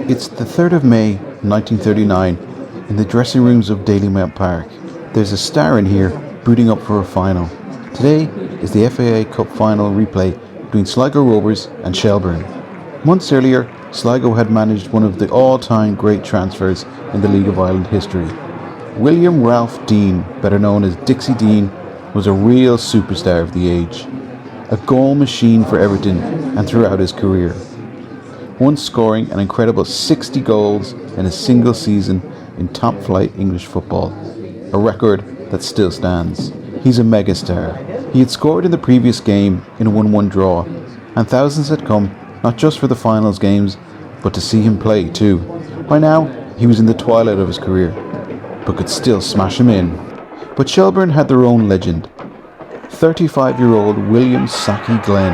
It's the 3rd of May, 1939, in the dressing rooms of Dalymount Park. There's a star in here booting up for a final. Today is the FAI Cup final replay between Sligo Rovers and Shelbourne. Months earlier, Sligo had managed one of the all-time great transfers in the League of Ireland history. William Ralph Dean, better known as Dixie Dean, was a real superstar of the age. A goal machine for Everton and throughout his career. Once scoring an incredible 60 goals in a single season in top-flight English football. A record that still stands. He's a megastar. He had scored in the previous game in a 1-1 draw, and thousands had come not just for the finals games, but to see him play too. By now, he was in the twilight of his career, but could still smash him in. But Shelbourne had their own legend, 35-year-old William Saki Glenn.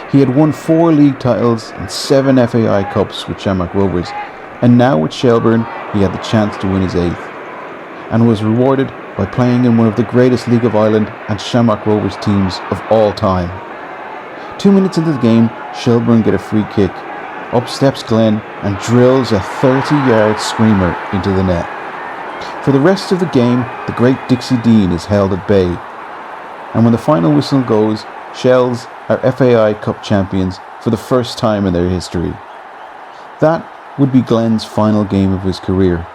He had won 4 league titles and 7 FAI Cups with Shamrock Rovers, and now with Shelbourne he had the chance to win his 8th, and was rewarded by playing in one of the greatest League of Ireland and Shamrock Rovers teams of all time. 2 minutes into the game, Shelbourne get a free kick. Up steps Glenn and drills a 30-yard screamer into the net. For the rest of the game, the great Dixie Dean is held at bay. And when the final whistle goes, Shells are FAI Cup champions for the first time in their history. That would be Glenn's final game of his career.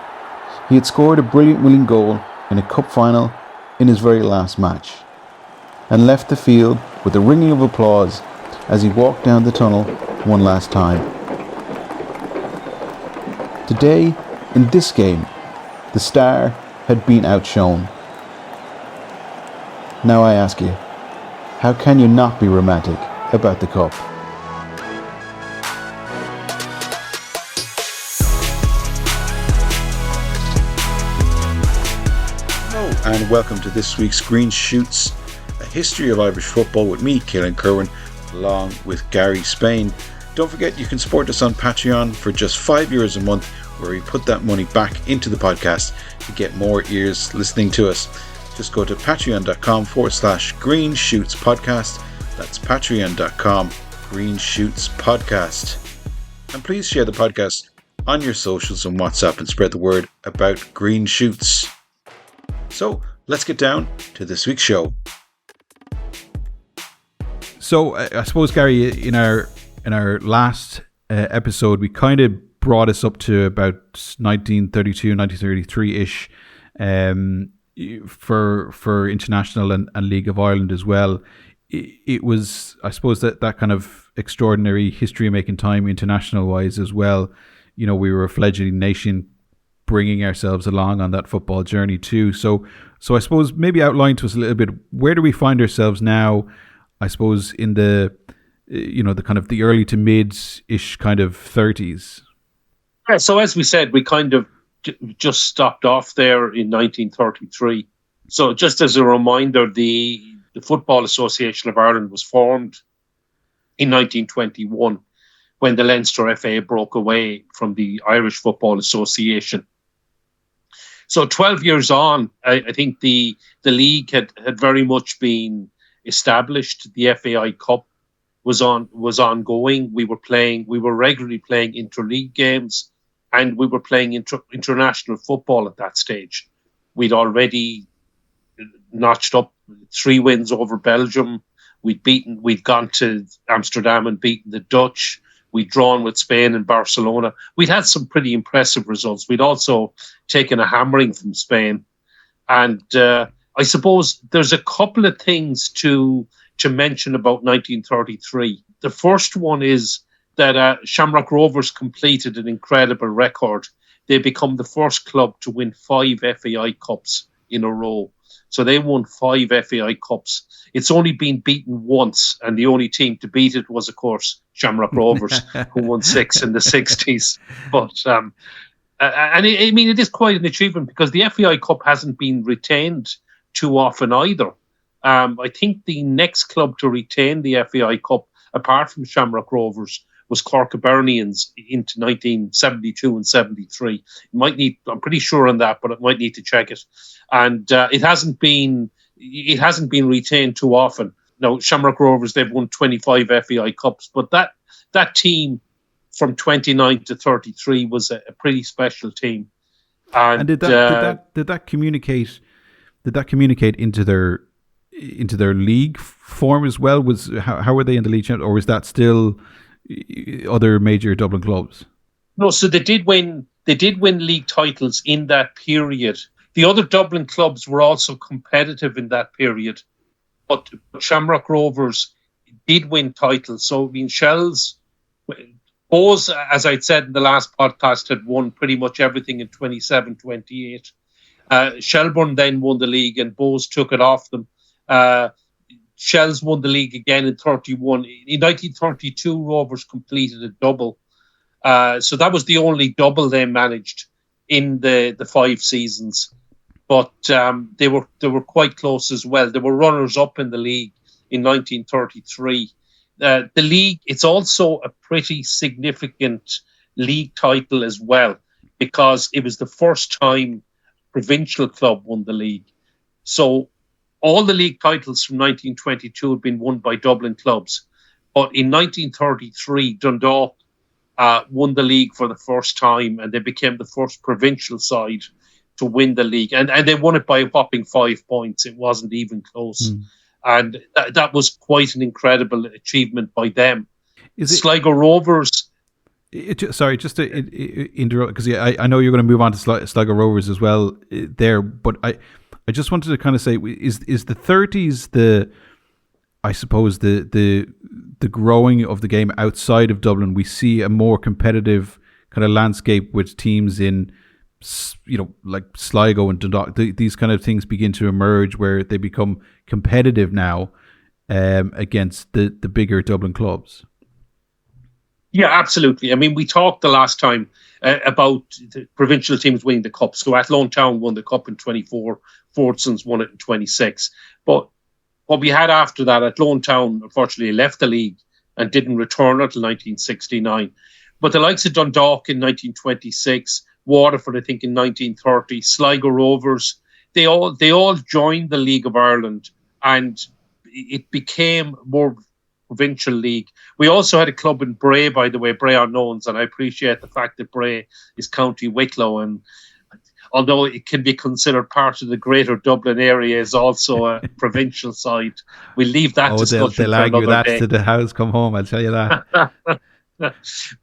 He had scored a brilliant winning goal in a cup final in his very last match, and left the field with a ringing of applause as he walked down the tunnel one last time. Today, in this game, the star had been outshone. Now I ask you, how can you not be romantic about the cup? Hello and welcome to this week's Green Shoots, a history of Irish football with me, Kehlan, along with Gary Spain. Don't forget you can support us on Patreon for just €5 a month, where we put that money back into the podcast to get more ears listening to us. Just go to patreon.com/Green Shoots Podcast. That's patreon.com Green Shoots Podcast. And please share the podcast on your socials and WhatsApp and spread the word about Green Shoots. So let's get down to this week's show. So I suppose, Gary, in our last episode, we kind of brought us up to about 1932, 1933-ish for international and League of Ireland as well. It was, I suppose, that kind of extraordinary history-making time international-wise as well. You know, we were a fledgling nation bringing ourselves along on that football journey too. So I suppose maybe outline to us a little bit, where do we find ourselves now, I suppose, in the, the kind of the early to mid-ish kind of 30s? Yeah, so as we said, we kind of just stopped off there in 1933. So just as a reminder, the Football Association of Ireland was formed in 1921 when the Leinster FA broke away from the Irish Football Association. So 12 years on, I think the league had very much been established. The FAI Cup was ongoing. We were regularly playing interleague games, and we were playing international football at that stage. We'd already notched up 3 wins over Belgium. We'd gone to Amsterdam and beaten the Dutch. We'd drawn with Spain and Barcelona. We'd had some pretty impressive results. We'd also taken a hammering from Spain. And I suppose there's a couple of things to mention about 1933. The first one is that Shamrock Rovers completed an incredible record. They become the first club to win 5 FAI Cups in a row. So they won 5 FAI Cups. It's only been beaten once, and the only team to beat it was, of course, Shamrock Rovers, who won 6 in the 60s. But it is quite an achievement, because the FAI Cup hasn't been retained too often either. I think the next club to retain the FAI Cup, apart from Shamrock Rovers, was Cork Hibernians into 1972 and 73. I'm pretty sure on that, but I might need to check it. And it hasn't been retained too often. Now, Shamrock Rovers, they've won 25 FAI Cups, but that team from 29 to 33 was a pretty special team. And did that communicate into their league form as well? Was how were they in the league champions, or was that still other major Dublin clubs? No, so they did win league titles in that period. The other Dublin clubs were also competitive in that period, but Shamrock Rovers did win titles. So I mean, Bohs, as I'd said in the last podcast, had won pretty much everything in 27-28. Shelbourne then won the league and Bohs took it off them. Shells won the league again in 31. In 1932, Rovers completed a double. So that was the only double they managed in the 5 seasons. But they were quite close as well. They were runners-up in the league in 1933. The league, it's also a pretty significant league title as well, because it was the first time provincial club won the league. So all the league titles from 1922 had been won by Dublin clubs. But in 1933, Dundalk won the league for the first time, and they became the first provincial side to win the league. And they won it by a whopping 5 points. It wasn't even close. And that was quite an incredible achievement by them. Sligo Rovers... sorry, just to interrupt, because I know you're going to move on to Sligo Rovers as well there, but I just wanted to kind of say, is the 30s I suppose the growing of the game outside of Dublin? We see a more competitive kind of landscape with teams in, like Sligo and Dundalk. These kind of things begin to emerge where they become competitive now against the bigger Dublin clubs. Yeah, absolutely. I mean, we talked the last time about the provincial teams winning the cup. So Athlone Town won the cup in 24, Fortsons won it in 26. But what we had after that, Athlone Town unfortunately left the league and didn't return until 1969. But the likes of Dundalk in 1926, Waterford, I think, in 1930, Sligo Rovers, they all joined the League of Ireland, and it became more provincial league. We also had a club in Bray, by the way, Bray Unknowns, and I appreciate the fact that Bray is County Wicklow, and although it can be considered part of the greater Dublin area, is also a provincial side. We'll leave that discussion they'll for argue another that day. To the house come home, I'll tell you that.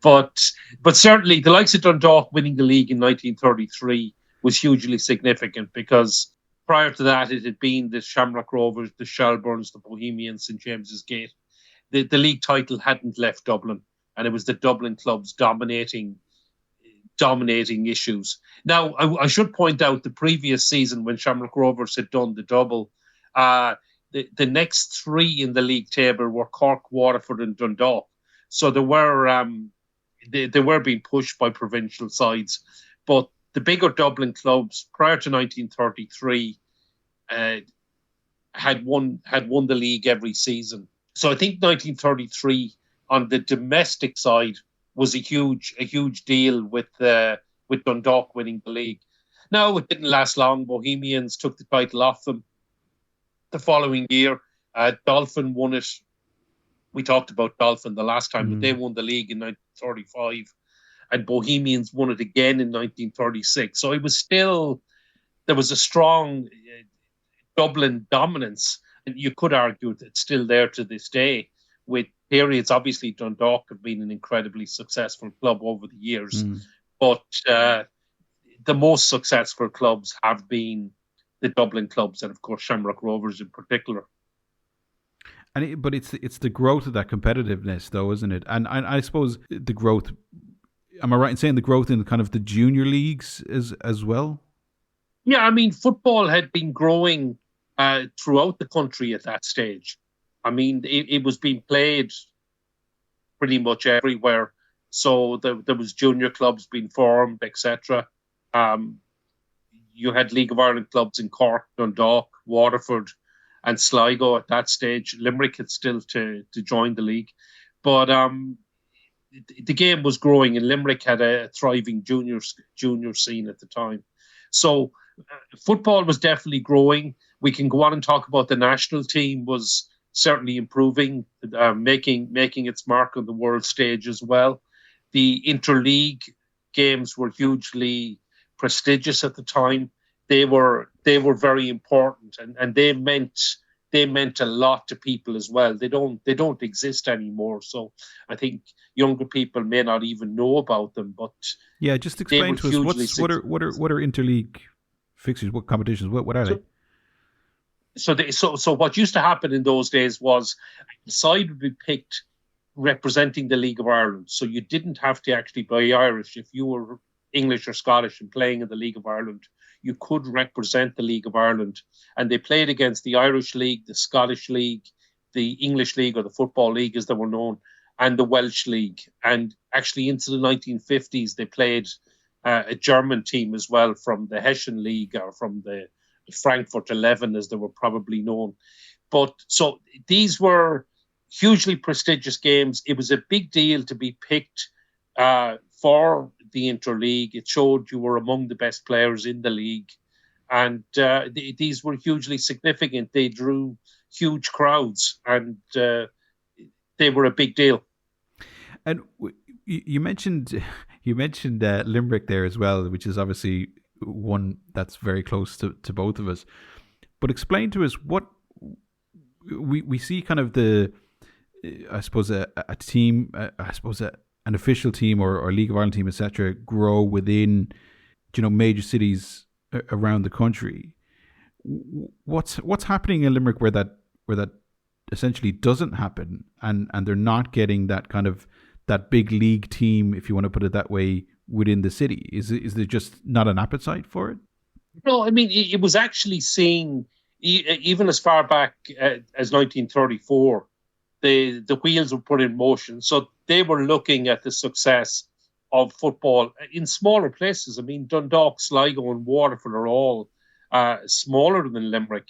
But certainly the likes of Dundalk winning the league in 1933 was hugely significant, because prior to that it had been the Shamrock Rovers, the Shelbournes, the Bohemians, St James's Gate. The league title hadn't left Dublin, and it was the Dublin clubs dominating issues. Now, I should point out the previous season when Shamrock Rovers had done the double, the next 3 in the league table were Cork, Waterford and Dundalk. So they were being pushed by provincial sides. But the bigger Dublin clubs prior to 1933 had won the league every season. So I think 1933 on the domestic side was a huge deal with Dundalk winning the league. Now, it didn't last long. Bohemians took the title off them the following year. Dolphin won it. We talked about Dolphin the last time, but they won the league in 1935, and Bohemians won it again in 1936. So it was still, there was a strong Dublin dominance, and you could argue that it's still there to this day, with periods. Obviously, Dundalk have been an incredibly successful club over the years, but the most successful clubs have been the Dublin clubs, and of course Shamrock Rovers in particular. But it's the growth of that competitiveness, though, isn't it? And I suppose the growth. Am I right in saying the growth in kind of the junior leagues as well? Yeah, I mean, football had been growing throughout the country at that stage. I mean, it was being played pretty much everywhere. So there was junior clubs being formed, etc. You had League of Ireland clubs in Cork, Dundalk, Waterford, and Sligo at that stage. Limerick had still to join the league. But the game was growing, and Limerick had a thriving junior scene at the time. So football was definitely growing. We can go on and talk about the national team was certainly improving, making its mark on the world stage as well. The interleague games were hugely prestigious at the time. They were very important, and they meant a lot to people as well. They don't exist anymore. So I think younger people may not even know about them, but Yeah, just they explain were to us hugely what are interleague fixtures? What competitions? What are they? so so what used to happen in those days was a side would be picked representing the League of Ireland. So you didn't have to actually be Irish. If you were English or Scottish and playing in the League of Ireland, you could represent the League of Ireland. And they played against the Irish League, the Scottish League, the English League, or the Football League as they were known, and the Welsh League. And actually into the 1950s, they played a German team as well from the Hessian League, or from the Frankfurt 11 as they were probably known. But so these were hugely prestigious games. It was a big deal to be picked for the interleague. It showed you were among the best players in the league, and these were hugely significant. They drew huge crowds, and they were a big deal. And you mentioned Limerick there as well, which is obviously one that's very close to both of us. But explain to us what we see, kind of the, I suppose, a team, I suppose an official team or League of Ireland team, etc., grow within, major cities around the country. What's happening in Limerick where that essentially doesn't happen, and they're not getting that kind of that big league team, if you want to put it that way, within the city? Is there just not an appetite for it? No, I mean, it was actually seen even as far back as 1934. The wheels were put in motion. So they were looking at the success of football in smaller places. I mean, Dundalk, Sligo, and Waterford are all smaller than Limerick.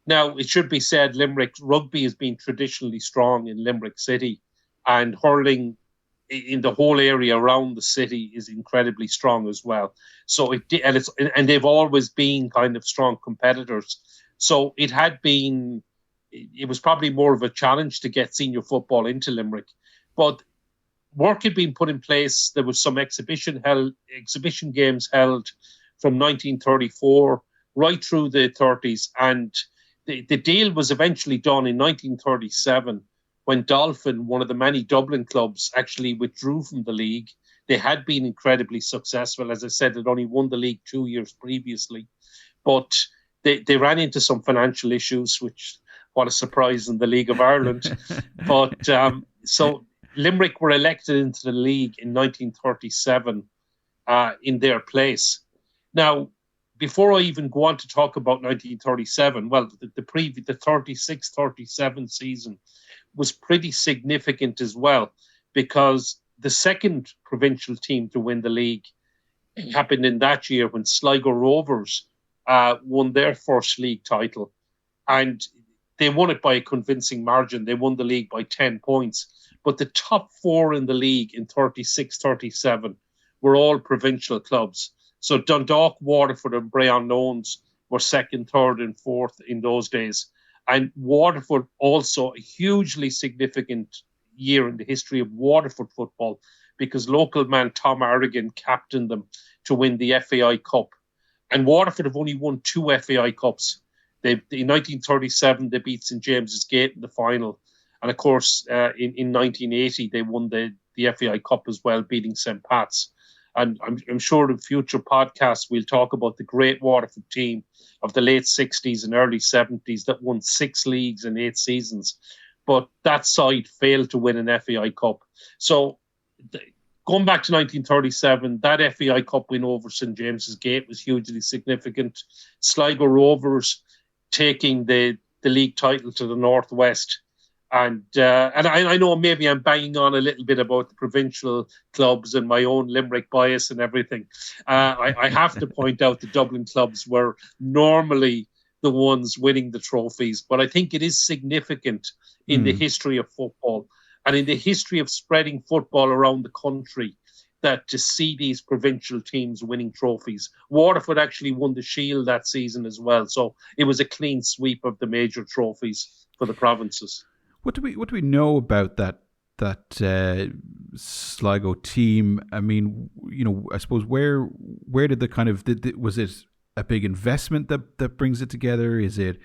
Now, it should be said, Limerick rugby has been traditionally strong in Limerick City, and hurling in the whole area around the city is incredibly strong as well. So and they've always been kind of strong competitors. So it was probably more of a challenge to get senior football into Limerick, but work had been put in place. There was some exhibition games held from 1934 right through the 30s, and the deal was eventually done in 1937 when Dolphin, one of the many Dublin clubs, actually withdrew from the league. They had been incredibly successful. As I said, they'd only won the league 2 years previously, but they ran into some financial issues, which, what a surprise in the League of Ireland. But so Limerick were elected into the league in 1937 in their place. Now, before I even go on to talk about 1937, well, the 36-37 season was pretty significant as well, because the second provincial team to win the league happened in that year when Sligo Rovers won their first league title. And they won it by a convincing margin. They won the league by 10 points. But the top four in the league in 36-37 were all provincial clubs. So Dundalk, Waterford, and Bray Unknowns were second, third, and fourth in those days. And Waterford, also a hugely significant year in the history of Waterford football, because local man Tom Arrigan captained them to win the FAI Cup. And Waterford have only won 2 FAI Cups. In 1937, they beat St James's Gate in the final. And of course, in 1980, they won the FAI Cup as well, beating St Pat's. And I'm sure in future podcasts, we'll talk about the great Waterford team of the late 60s and early 70s that won 6 leagues in 8 seasons. But that side failed to win an FAI Cup. So going back to 1937, that FAI Cup win over St James's Gate was hugely significant. Sligo Rovers taking the league title to the Northwest. And I know maybe I'm banging on a little bit about the provincial clubs and my own Limerick bias and everything. I have to point out the Dublin clubs were normally the ones winning the trophies, but I think it is significant in the history of football and in the history of spreading football around the country that to see these provincial teams winning trophies. Waterford actually won the Shield that season as well, so it was a clean sweep of the major trophies. for the provinces. What do we know about that Sligo team? I mean, I suppose where did the kind of was it a big investment that brings it together? Is it,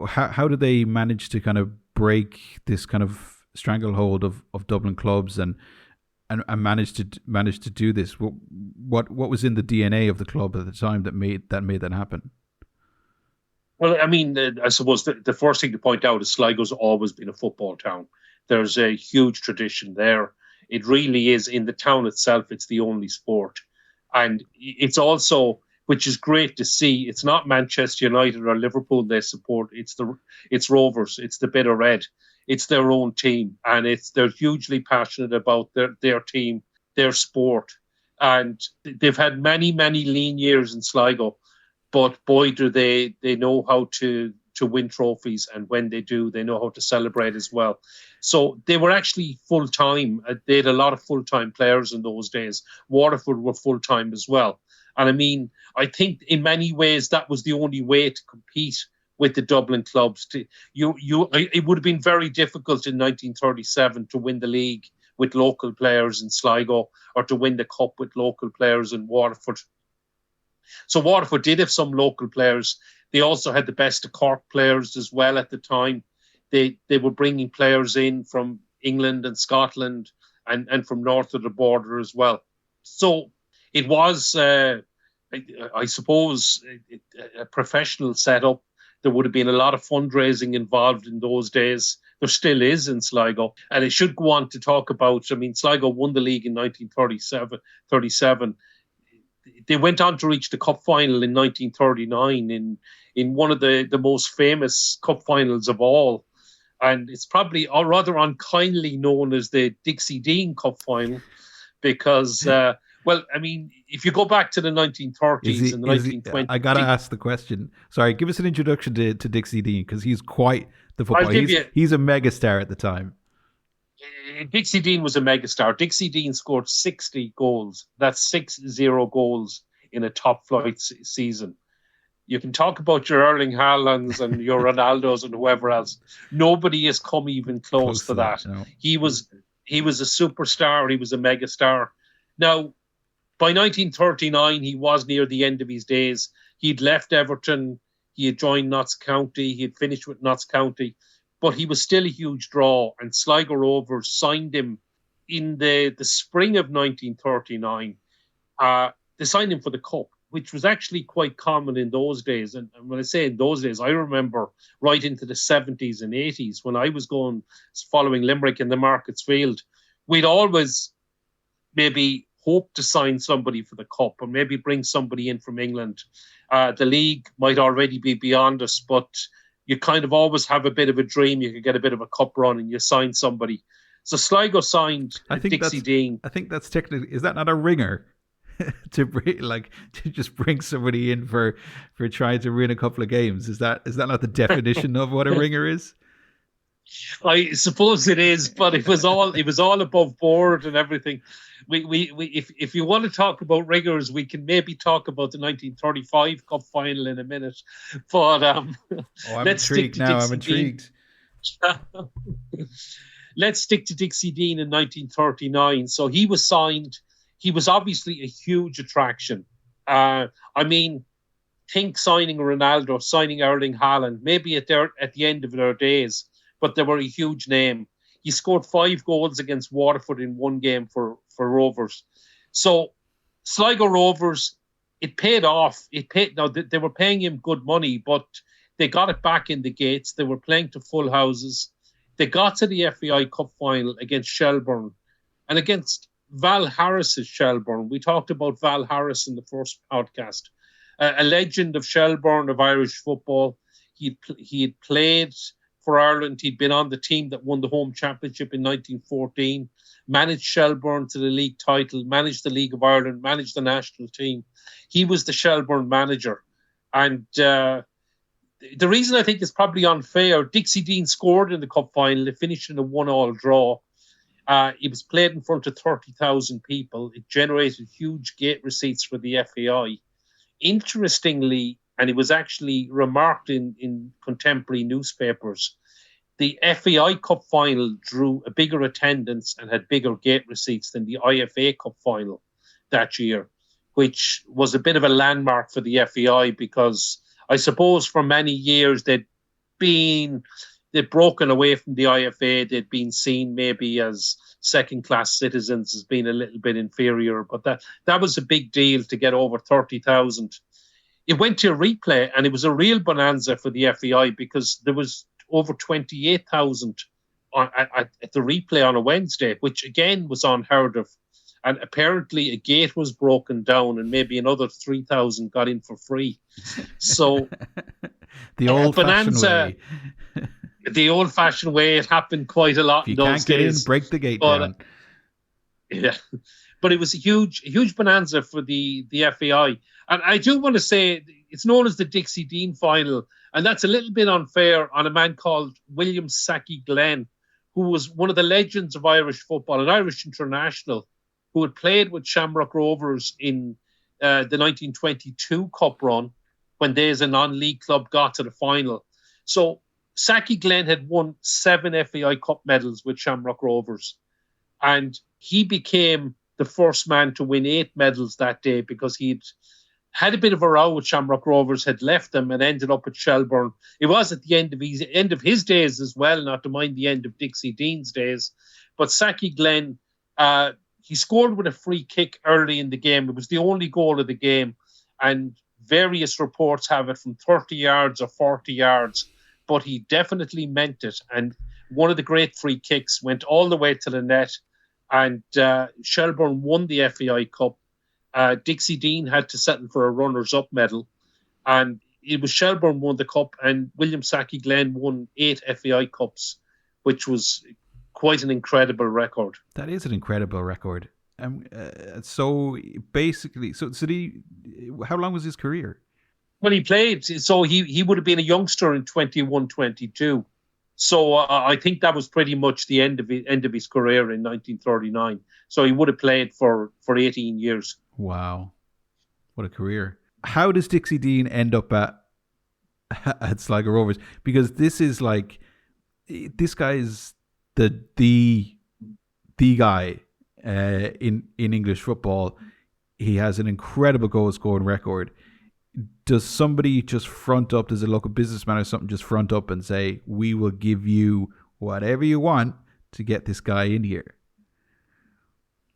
how do they manage to kind of break this kind of stranglehold of Dublin clubs and manage to do this? What was in the DNA of the club at the time that made that happen? Well, I mean, I suppose the first thing to point out is Sligo's always been a football town. There's a huge tradition there. It really is, in the town itself, it's the only sport. And it's also, which is great to see, it's not Manchester United or Liverpool they support. It's Rovers. It's the Bit of Red. It's their own team. And they're hugely passionate about their team, their sport. And they've had many, many lean years in Sligo. But boy, do they know how to win trophies, and when they do, they know how to celebrate as well. So they were actually full-time. They had a lot of full-time players in those days. Waterford were full-time as well. And I mean, I think in many ways that was the only way to compete with the Dublin clubs. It would have been very difficult in 1937 to win the league with local players in Sligo, or to win the cup with local players in Waterford. So Waterford did have some local players. They also had the best of Cork players as well at the time. They were bringing players in from England and Scotland and from north of the border as well. So it was, I suppose, a professional setup. There would have been a lot of fundraising involved in those days. There still is in Sligo. And it should go on to talk about, I mean, Sligo won the league in 1937. They went on to reach the cup final in 1939 in one of the most famous cup finals of all. And it's probably, or rather unkindly, known as the Dixie Dean Cup final because, well, I mean, if you go back to the 1930s and the 1920s... I got to ask the question. Sorry, give us an introduction to Dixie Dean, because he's quite the footballer. He's a megastar at the time. Dixie Dean was a megastar. Dixie Dean scored 60 goals. That's 60 goals in a top flight season. You can talk about your Erling Haalands and your Ronaldos and whoever else. Nobody has come even close to that. No. He was a superstar. He was a megastar. Now, by 1939, he was near the end of his days. He'd left Everton. He had joined Notts County. He had finished with Notts County. But he was still a huge draw, and Sligo Rovers signed him in the spring of 1939. They signed him for the Cup, which was actually quite common in those days. And when I say in those days, I remember right into the 70s and 80s when I was following Limerick in the Markets Field. We'd always maybe hope to sign somebody for the Cup, or maybe bring somebody in from England. The league might already be beyond us, but you kind of always have a bit of a dream. You could get a bit of a cup run and you sign somebody. So Sligo signed Dixie Dean. I think that's technically, is that not a ringer? to just bring somebody in for trying to win a couple of games. Is that not the definition of what a ringer is? I suppose it is, but it was all above board and everything. If you want to talk about ringers, we can maybe talk about the 1935 Cup final in a minute. But I'm intrigued now. I'm intrigued. Let's stick to Dixie Dean in 1939. So he was signed. He was obviously a huge attraction. I mean, think signing Ronaldo, signing Erling Haaland, maybe at the end of their days, but they were a huge name. He scored 5 goals against Waterford in one game for Rovers. So Sligo Rovers, it paid off. Now they were paying him good money, but they got it back in the gates. They were playing to full houses. They got to the FAI Cup final against Shelbourne and against Val Harris's Shelbourne. We talked about Val Harris in the first podcast. A legend of Shelbourne, of Irish football. He had played for Ireland. He'd been on the team that won the home championship in 1914, managed Shelbourne to the league title, managed the League of Ireland, managed the national team. He was the Shelbourne manager. And the reason I think is probably unfair, Dixie Dean scored in the cup final. It finished in a 1-1 draw. It was played in front of 30,000 people. It generated huge gate receipts for the FAI. Interestingly, and it was actually remarked in contemporary newspapers. The FAI Cup final drew a bigger attendance and had bigger gate receipts than the IFA Cup final that year, which was a bit of a landmark for the FAI because I suppose for many years they'd broken away from the IFA. They'd been seen maybe as second-class citizens, as being a little bit inferior, but that was a big deal to get over 30,000. It went to a replay, and it was a real bonanza for the FAI because there was over 28,000 at the replay on a Wednesday, which again was unheard of. And apparently a gate was broken down and maybe another 3,000 got in for free. So the old-fashioned way. The old-fashioned way, it happened quite a lot in those days. You can't get in, break the gate down. Yeah, but it was a huge bonanza for the FAI. And I do want to say it's known as the Dixie Dean final, and that's a little bit unfair on a man called William Sackey Glenn, who was one of the legends of Irish football, an Irish international, who had played with Shamrock Rovers in the 1922 Cup run when they, as a non-league club, got to the final. So Sackey Glenn had won 7 FAI Cup medals with Shamrock Rovers, and he became the first man to win 8 medals that day because he'd had a bit of a row with Shamrock Rovers, had left them and ended up at Shelbourne. It was at the end of his days as well, not to mind the end of Dixie Dean's days. But Sackey Glenn, he scored with a free kick early in the game. It was the only goal of the game, and various reports have it from 30 yards or 40 yards, but he definitely meant it. And one of the great free kicks went all the way to the net, and Shelbourne won the FAI Cup. Dixie Dean had to settle for a runners-up medal, and it was Shelbourne won the cup, and William Sackey Glenn won 8 FAI Cups, which was quite an incredible record. That is an incredible record. So basically, how long was his career? Well, he played, so he would have been a youngster in 21, 22. So I think that was pretty much the end of his career in 1939. So he would have played for 18 years. Wow, what a career! How does Dixie Dean end up at Sligo Rovers? Because this guy is the guy in English football. He has an incredible goal scoring record. Does somebody just front up, does a local businessman or something just front up and say, we will give you whatever you want to get this guy in here?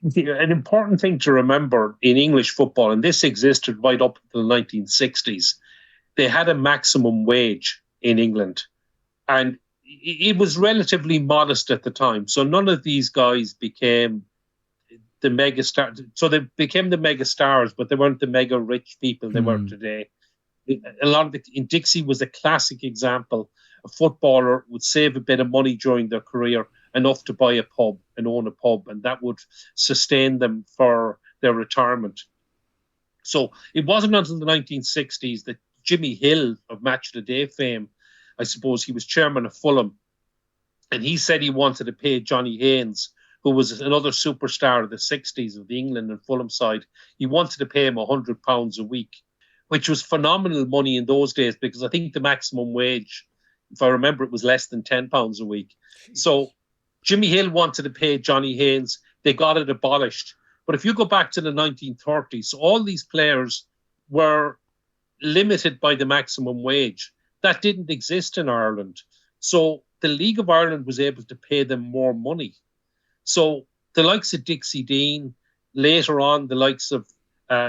An important thing to remember in English football, and this existed right up to the 1960s, they had a maximum wage in England. And it was relatively modest at the time. So none of these guys became the mega stars. So they became the mega stars, but they weren't the mega rich people they were today. A lot of in Dixie was a classic example. A footballer would save a bit of money during their career, enough to buy a pub and own a pub, and that would sustain them for their retirement. So it wasn't until the 1960s that Jimmy Hill of Match of the Day fame, I suppose, he was chairman of Fulham, and he said he wanted to pay Johnny Haynes, who was another superstar of the 60s of the England and Fulham side. He wanted to pay him £100 a week, which was phenomenal money in those days, because I think the maximum wage, if I remember, it was less than £10 a week. Jeez. So Jimmy Hill wanted to pay Johnny Haynes. They got it abolished. But if you go back to the 1930s, all these players were limited by the maximum wage. That didn't exist in Ireland. So the League of Ireland was able to pay them more money. So the likes of Dixie Dean, later on the likes of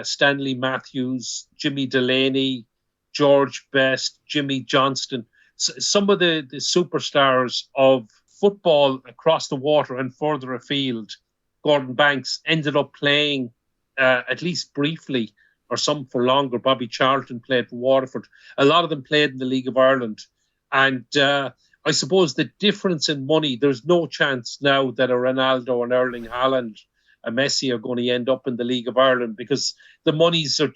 Stanley Matthews, Jimmy Delaney, George Best, Jimmy Johnston, some of the superstars of football across the water and further afield, Gordon Banks, ended up playing at least briefly, or some for longer. Bobby Charlton played for Waterford. A lot of them played in the League of Ireland. And I suppose the difference in money, there's no chance now that a Ronaldo and Erling Haaland, a Messi, are going to end up in the League of Ireland, because the monies are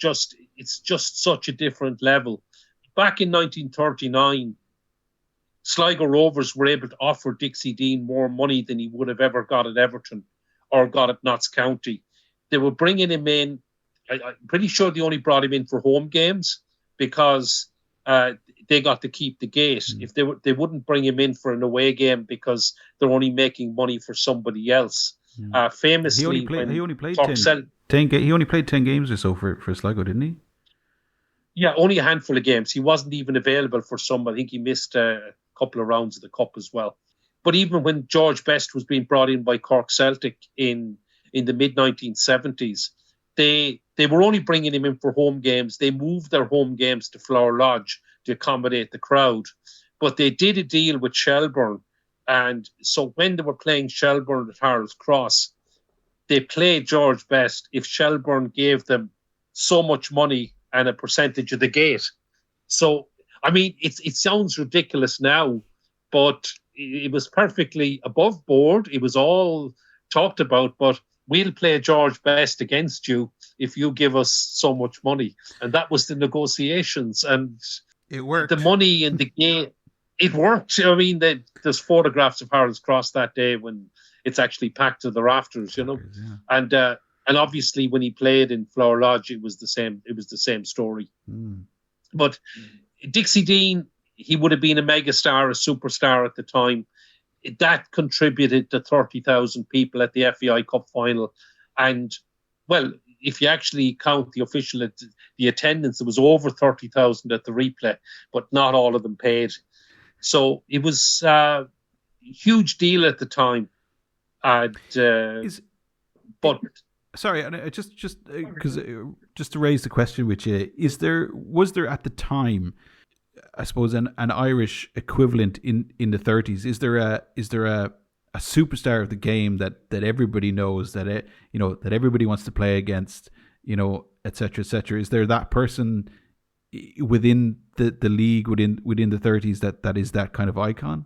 it's just such a different level. Back in 1939, Sligo Rovers were able to offer Dixie Dean more money than he would have ever got at Everton or got at Notts County. They were bringing him in. I'm pretty sure they only brought him in for home games, because they got to keep the gate. If they wouldn't bring him in for an away game because they're only making money for somebody else. Famously, he only played 10 games or so for Sligo, didn't he? Yeah, only a handful of games. He wasn't even available for some. I think he missed a couple of rounds of the cup as well. But even when George Best was being brought in by Cork Celtic in the mid 1970s, they were only bringing him in for home games. They moved their home games to Flower Lodge to accommodate the crowd. But they did a deal with Shelbourne. And so when they were playing Shelbourne at Harold's Cross, they played George Best if Shelbourne gave them so much money and a percentage of the gate. So, I mean, it sounds ridiculous now, but it was perfectly above board. It was all talked about, but we'll play George Best against you if you give us so much money. And that was the negotiations. And it worked. The money and the game, it worked. I mean, there's photographs of Harold's Cross that day when it's actually packed to the rafters, you know. Yeah. And obviously when he played in Flower Lodge, it was the same story. But Dixie Dean, he would have been a megastar, a superstar at the time. That contributed to 30,000 people at the FAI Cup final. And, well, if you actually count the attendance, it was over 30,000 at the replay, but not all of them paid. So it was a huge deal at the time. Sorry, just because just to raise the question with you, was there at the time, I suppose, an Irish equivalent in the 30s? Is there a superstar of the game that everybody knows, that that everybody wants to play against, et cetera, et cetera? Is there that person within the league within the 30s that is that kind of icon,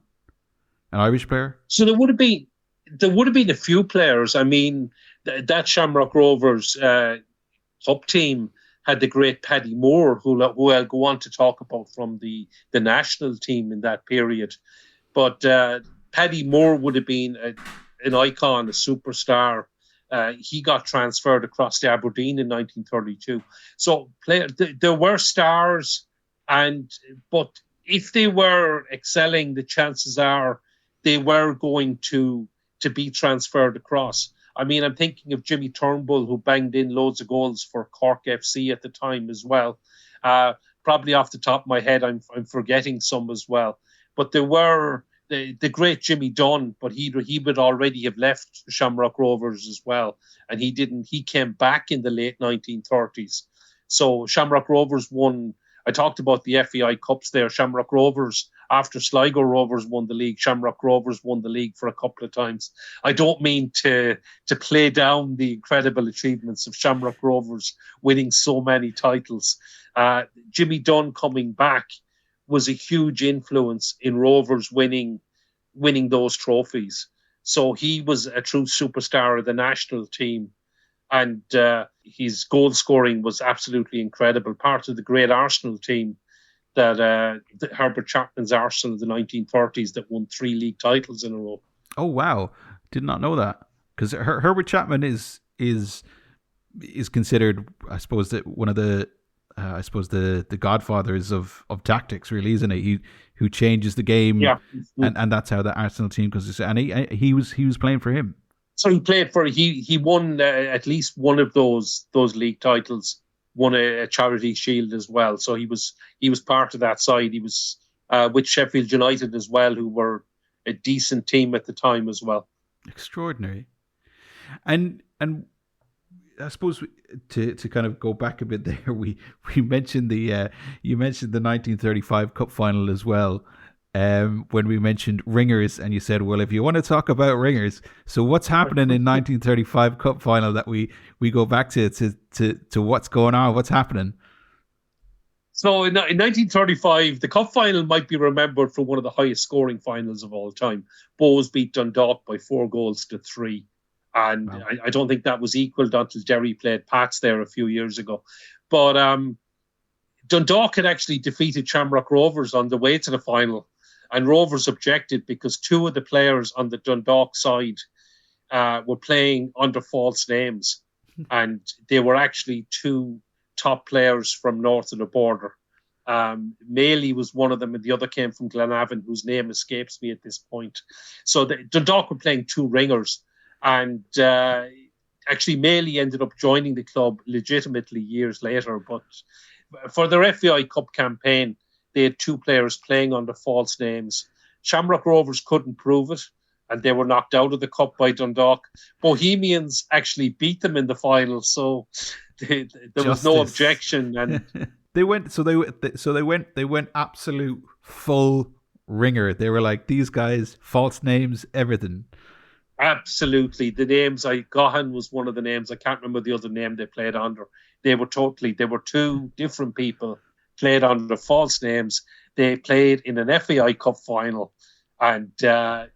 an Irish player? So there would have been a few players. I mean, that Shamrock Rovers club team had the great Paddy Moore, who I'll go on to talk about from the national team in that period. But Paddy Moore would have been an icon, a superstar. He got transferred across to Aberdeen in 1932. So there were stars, but if they were excelling, the chances are they were going to be transferred across. I mean, I'm thinking of Jimmy Turnbull, who banged in loads of goals for Cork FC at the time as well. Probably off the top of my head, I'm forgetting some as well. But there were the great Jimmy Dunn, but he would already have left Shamrock Rovers as well. And he didn't. He came back in the late 1930s. So Shamrock Rovers won. I talked about the FAI Cups there. Shamrock Rovers, after Sligo Rovers won the league, Shamrock Rovers won the league for a couple of times. I don't mean to play down the incredible achievements of Shamrock Rovers winning so many titles. Jimmy Dunn coming back was a huge influence in Rovers winning those trophies. So he was a true superstar of the national team. And his goal scoring was absolutely incredible. Part of the great Arsenal team that Herbert Chapman's Arsenal of the 1930s that won 3 league titles in a row. Oh wow, did not know that, because Herbert Chapman is considered, I suppose, that one of the the godfathers of tactics, really, isn't he? Who changes the game, yeah. And that's how the Arsenal team comes. And he was playing for him. So he played for he won at least one of those league titles, won a charity shield as well. So he was part of that side. He was with Sheffield United as well, who were a decent team at the time as well. Extraordinary. And I suppose to kind of go back a bit there, we mentioned you mentioned the 1935 Cup final as well. When we mentioned ringers, and you said, well, if you want to talk about ringers, so what's happening in 1935 Cup final that we go back to what's going on, what's happening? So in 1935, the Cup final might be remembered for one of the highest scoring finals of all time. Bohs beat Dundalk by 4-3. And wow. I don't think that was equalled until Derry played Pats there a few years ago. But Dundalk had actually defeated Shamrock Rovers on the way to the final. And Rovers objected because 2 of the players on the Dundalk side were playing under false names. And they were actually 2 top players from north of the border. Maley was one of them, and the other came from Glenavon, whose name escapes me at this point. So Dundalk were playing two ringers, and actually Maley ended up joining the club legitimately years later. But for their FAI Cup campaign, they had two players playing under false names. Shamrock Rovers couldn't prove it, and they were knocked out of the cup by Dundalk. Bohemians actually beat them in the final, so there was no objection. And they went absolute full ringer. They were like, these guys, false names, everything. Absolutely. The names, Gahan was one of the names. I can't remember the other name they played under. They were two different people, played under false names. They played in an FAI Cup final. And I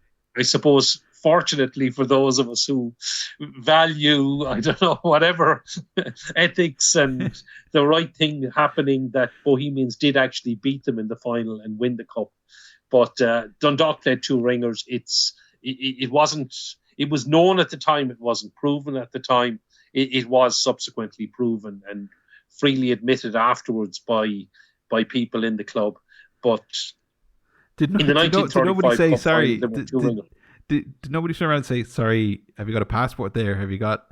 suppose, fortunately for those of us who value, I don't know, whatever, ethics and the right thing happening, that Bohemians did actually beat them in the final and win the cup. But Dundalk played two ringers. It was known at the time. It wasn't proven at the time. It was subsequently proven and freely admitted afterwards by people in the club. But in the 1935 nobody say Cup sorry? Final, did nobody turn around and say, sorry, have you got a passport there? Have you got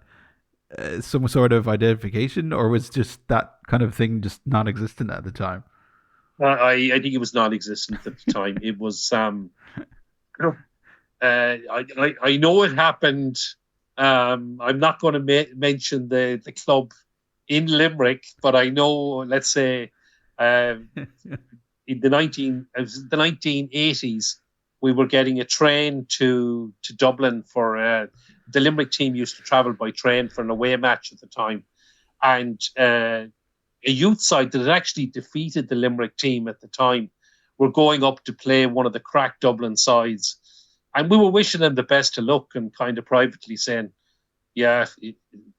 some sort of identification? Or was just that kind of thing just non-existent at the time? I think it was non-existent at the time. It was... I know it happened. I'm not going to mention the club in Limerick, but I know, let's say, in the 1980s, we were getting a train to Dublin for the Limerick team used to travel by train for an away match at the time, and a youth side that had actually defeated the Limerick team at the time were going up to play one of the crack Dublin sides. And we were wishing them the best of luck and kind of privately saying, yeah,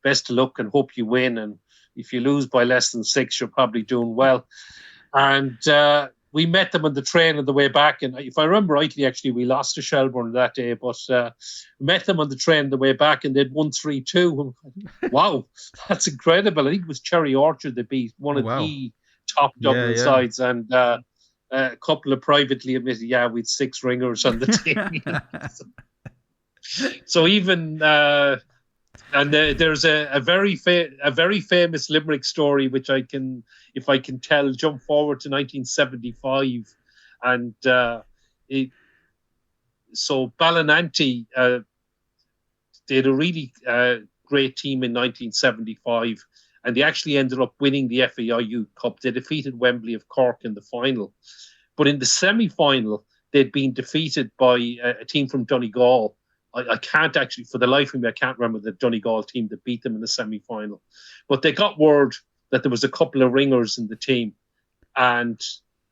best of luck and hope you win. And if you lose by less than 6, you're probably doing well. And we met them on the train on the way back. And if I remember rightly, actually, we lost to Shelbourne that day. But met them on the train on the way back and they'd won 3-2. Wow, that's incredible. I think it was Cherry Orchard that beat one of the top Dublin sides. And... a couple of privately admitted, we'd 6 ringers on the team. So even and there's a very famous Limerick story which I can, if I can tell, jump forward to 1975, and so Ballinanty they had a really great team in 1975. And they actually ended up winning the FAIU Cup. They defeated Wembley of Cork in the final. But in the semi-final, they'd been defeated by a team from Donegal. I can't actually, for the life of me, I can't remember the Donegal team that beat them in the semi-final. But they got word that there was a couple of ringers in the team. And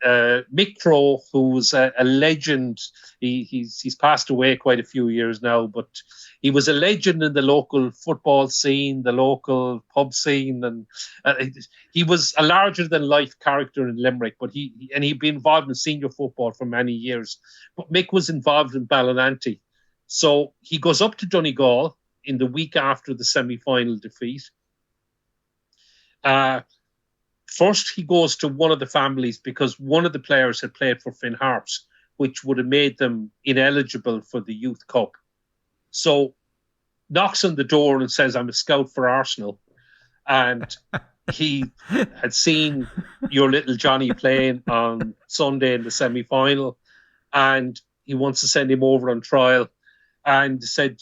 Mick Crow, who's a legend, he's passed away quite a few years now, but he was a legend in the local football scene, the local pub scene, and he was a larger-than-life character in Limerick. But he'd been involved in senior football for many years. But Mick was involved in Ballinanty, so he goes up to Donegal in the week after the semi-final defeat. First, he goes to one of the families because one of the players had played for Finn Harps, which would have made them ineligible for the Youth Cup. So knocks on the door and says, I'm a scout for Arsenal. And he had seen your little Johnny playing on Sunday in the semi-final, and he wants to send him over on trial. And said,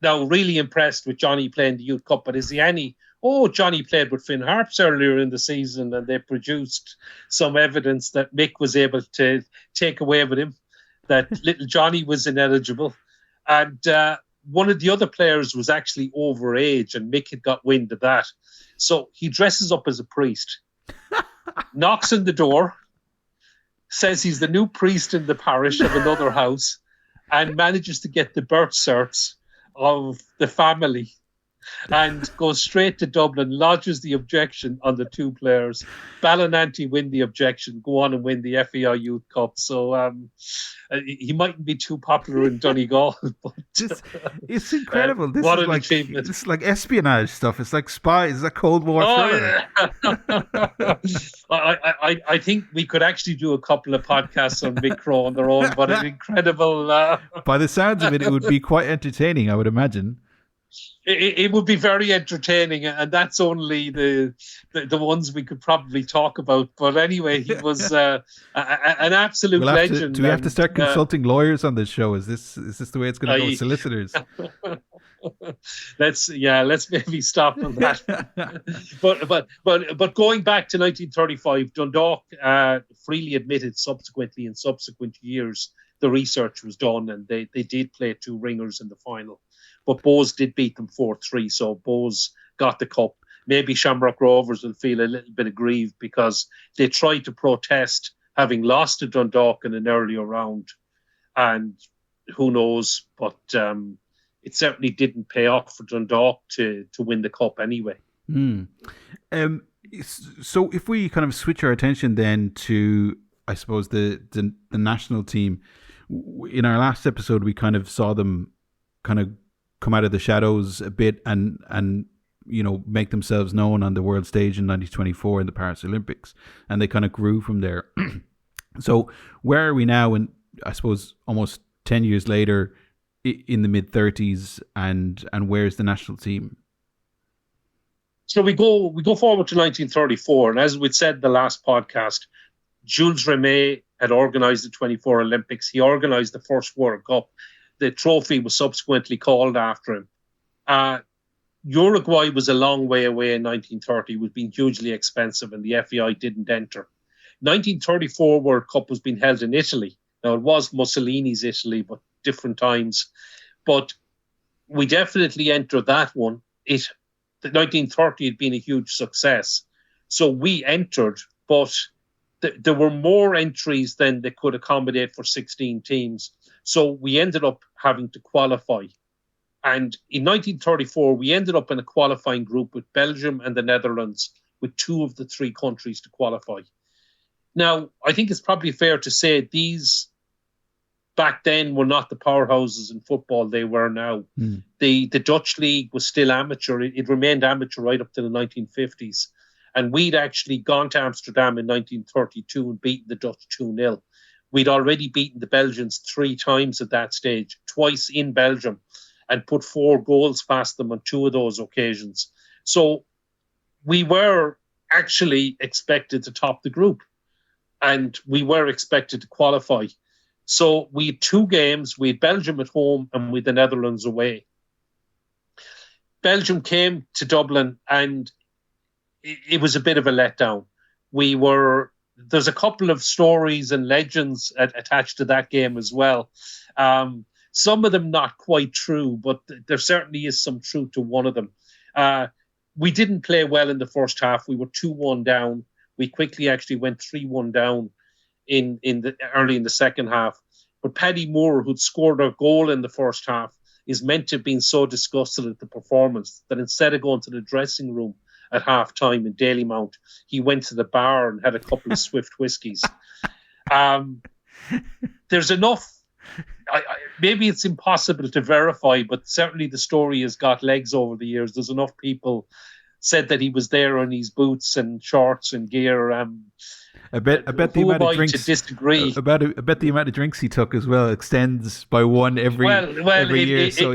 now really impressed with Johnny playing the Youth Cup, but is he any... Oh, Johnny played with Finn Harps earlier in the season, and they produced some evidence that Mick was able to take away with him, that little Johnny was ineligible. And one of the other players was actually over age, and Mick had got wind of that. So he dresses up as a priest, knocks on the door, says he's the new priest in the parish of another house, and manages to get the birth certs of the family and goes straight to Dublin, lodges the objection on the two players. Ballinanty win the objection, go on and win the FAI Youth Cup. So he mightn't be too popular in Donegal, but it's incredible. what an achievement. This is like espionage stuff. It's like spies. It's like Cold War thriller. Yeah. I think we could actually do a couple of podcasts on Mick Crow on their own, but an incredible... By the sounds of it, it would be quite entertaining, I would imagine. It would be very entertaining, and that's only the ones we could probably talk about. But anyway, he was an absolute legend. Do we have to start consulting lawyers on this show? Is this the way it's going to go? Solicitors. Let's maybe stop on that. but going back to 1935, Dundalk freely admitted subsequently in subsequent years the research was done, and they did play two ringers in the final. But Bohs did beat them 4-3, so Bohs got the cup. Maybe Shamrock Rovers will feel a little bit aggrieved because they tried to protest having lost to Dundalk in an earlier round. And who knows, but it certainly didn't pay off for Dundalk to win the cup anyway. So if we kind of switch our attention then to, I suppose, the national team, in our last episode, we kind of saw them kind of come out of the shadows a bit and make themselves known on the world stage in 1924 in the Paris Olympics, and they kind of grew from there. So where are we now? And I suppose almost 10 years later, in the mid 30s, and where's the national team? So we go forward to 1934, and as we said in the last podcast, Jules Rimet had organised the 24 Olympics. He organised the first World Cup. The trophy was subsequently called after him. Uruguay was a long way away in 1930. It was being hugely expensive, and the FAI didn't enter. 1934 World Cup was being held in Italy. Now, it was Mussolini's Italy, but different times. But we definitely entered that one. The 1930 had been a huge success. So we entered, but there were more entries than they could accommodate for 16 teams. So we ended up having to qualify. And in 1934, we ended up in a qualifying group with Belgium and the Netherlands, with two of the three countries to qualify. Now, I think it's probably fair to say these back then were not the powerhouses in football they were now. The Dutch league was still amateur. It remained amateur right up to the 1950s. And we'd actually gone to Amsterdam in 1932 and beaten the Dutch 2-0. We'd already beaten the Belgians 3 times at that stage, twice in Belgium, and put 4 goals past them on 2 of those occasions. So we were actually expected to top the group, and we were expected to qualify. So we had 2 games. We had Belgium at home and we had the Netherlands away. Belgium came to Dublin, and it was a bit of a letdown. There's a couple of stories and legends attached to that game as well. Some of them not quite true, but there certainly is some truth to one of them. We didn't play well in the first half. We were 2-1 down. We quickly actually went 3-1 down early in the second half. But Paddy Moore, who'd scored a goal in the first half, is meant to have been so disgusted at the performance that instead of going to the dressing room at half-time in Dalymount, he went to the bar and had a couple of swift whiskies. There's enough... maybe it's impossible to verify, but certainly the story has got legs over the years. There's enough people said that he was there in his boots and shorts and gear. I bet the amount of drinks. To disagree. I bet the amount of drinks he took as well extends by one every year. So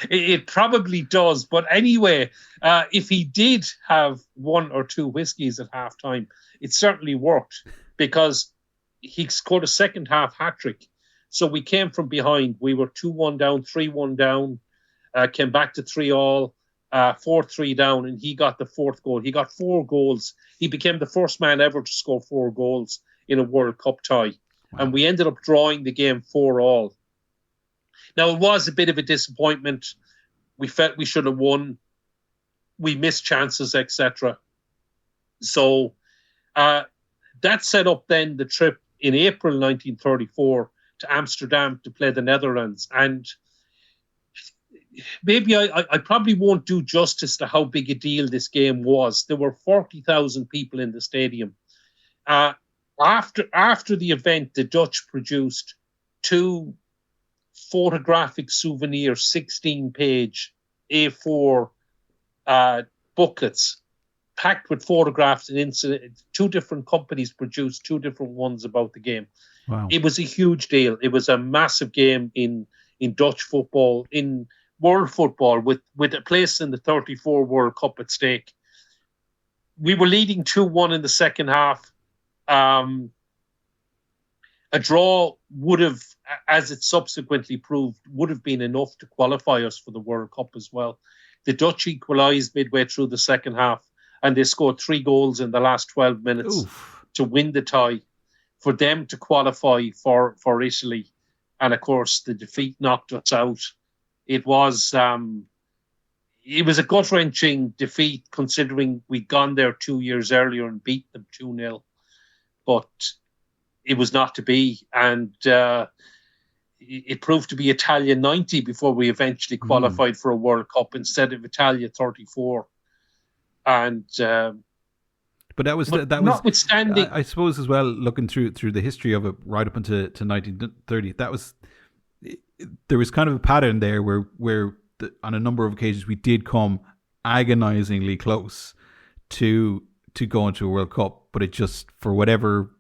it probably does. But anyway, if he did have 1 or 2 whiskeys at halftime, it certainly worked because he scored a second half hat-trick. So we came from behind. We were 2-1 down, 3-1 down, came back to 3-all, 4-3 down, and he got the 4th goal. He got 4 goals. He became the first man ever to score 4 goals in a World Cup tie. Wow. And we ended up drawing the game 4-all. Now, it was a bit of a disappointment. We felt we should have won. We missed chances, etc. So that set up then the trip in April 1934 to Amsterdam to play the Netherlands. And maybe I probably won't do justice to how big a deal this game was. There were 40,000 people in the stadium. After the event, the Dutch produced 2 photographic souvenir 16-page A4 booklets packed with photographs and incidents. 2 different companies produced 2 different ones about the game. Wow. It was a huge deal. It was a massive game in Dutch football, in world football, with a place in the 34 World Cup at stake. We were leading 2-1 in the second half. A draw would have, as it subsequently proved, would have been enough to qualify us for the World Cup as well. The Dutch equalised midway through the second half, and they scored 3 goals in the last 12 minutes to win the tie, for them to qualify for Italy. And of course, the defeat knocked us out. It was a gut-wrenching defeat, considering we'd gone there 2 years earlier and beat them 2-0. But it was not to be. And it proved to be Italia 90 before we eventually qualified for a World Cup instead of Italia 34. And but that was notwithstanding, I suppose as well, looking through the history of it right up into 1930, there was kind of a pattern there where on a number of occasions we did come agonizingly close to going to a World Cup, but it just, for whatever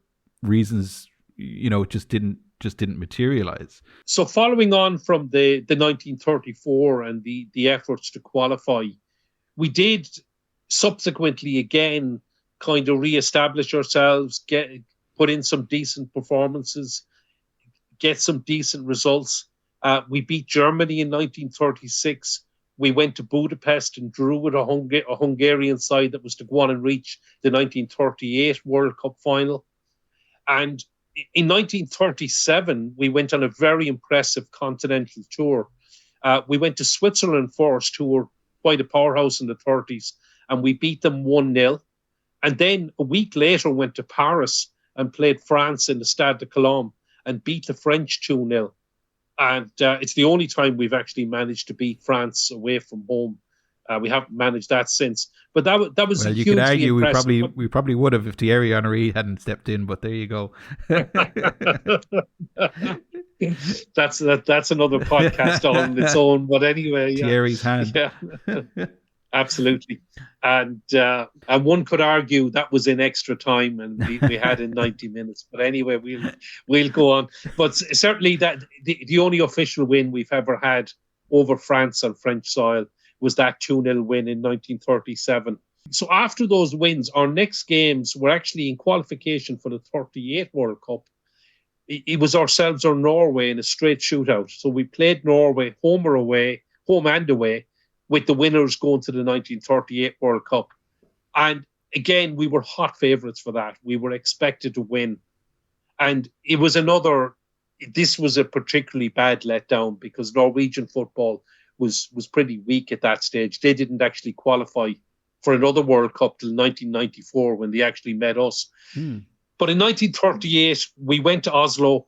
reasons, it just didn't materialize. So following on from the 1934 and the efforts to qualify, we did subsequently again kind of re-establish ourselves, put in some decent performances, get some decent results. We beat Germany in 1936. We went to Budapest and drew with a Hungarian side that was to go on and reach the 1938 World Cup final. And in 1937, we went on a very impressive continental tour. We went to Switzerland first, who were quite a powerhouse in the 30s, and we beat them 1-0. And then a week later went to Paris and played France in the Stade de Colombe and beat the French 2-0. And it's the only time we've actually managed to beat France away from home. We haven't managed that since. But that was well, you hugely could argue impressive. we probably would have if Thierry Henry hadn't stepped in. But there you go. That's another podcast on its own. But anyway, Thierry's hand. Yeah. Absolutely. And one could argue that was in extra time, and we had in 90 minutes. But anyway, we'll go on. But certainly that the only official win we've ever had over France on French soil was that 2-0 win in 1937. So after those wins, our next games were actually in qualification for the 38 World Cup. It was ourselves or Norway in a straight shootout. So we played Norway home and away, with the winners going to the 1938 World Cup. And again, we were hot favourites for that. We were expected to win. And this was a particularly bad letdown because Norwegian football was pretty weak at that stage. They didn't actually qualify for another World Cup till 1994 when they actually met us. But in 1938, we went to Oslo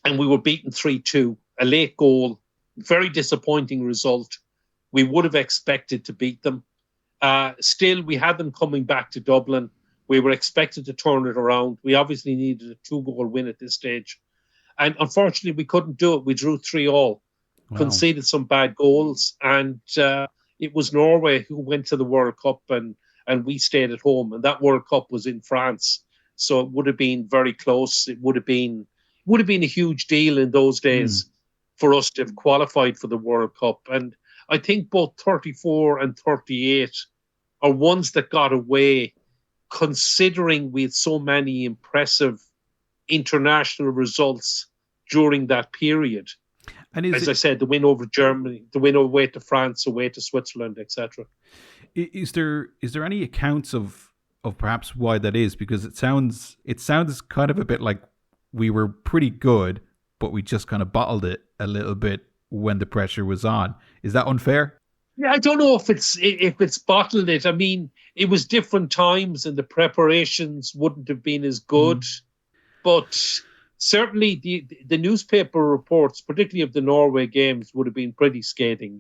and we were beaten 3-2, a late goal, very disappointing result. We would have expected to beat them. Still, we had them coming back to Dublin. We were expected to turn it around. We obviously needed a 2-goal win at this stage. And unfortunately, we couldn't do it. We drew 3-3, conceded some bad goals. And it was Norway who went to the World Cup and we stayed at home. And that World Cup was in France. So it would have been very close. It would have been a huge deal in those days for us to have qualified for the World Cup. And I think both 34 and 38 are ones that got away, considering we had so many impressive international results during that period. And as I said, the win over Germany, the win away to France, away to Switzerland, etc. Is there any accounts of perhaps why that is? Because it sounds kind of a bit like we were pretty good, but we just kind of bottled it a little bit when the pressure was on. Is that unfair? Yeah, I don't know if it's bottled it. I mean, it was different times and the preparations wouldn't have been as good. But certainly the newspaper reports, particularly of the Norway games, would have been pretty scathing.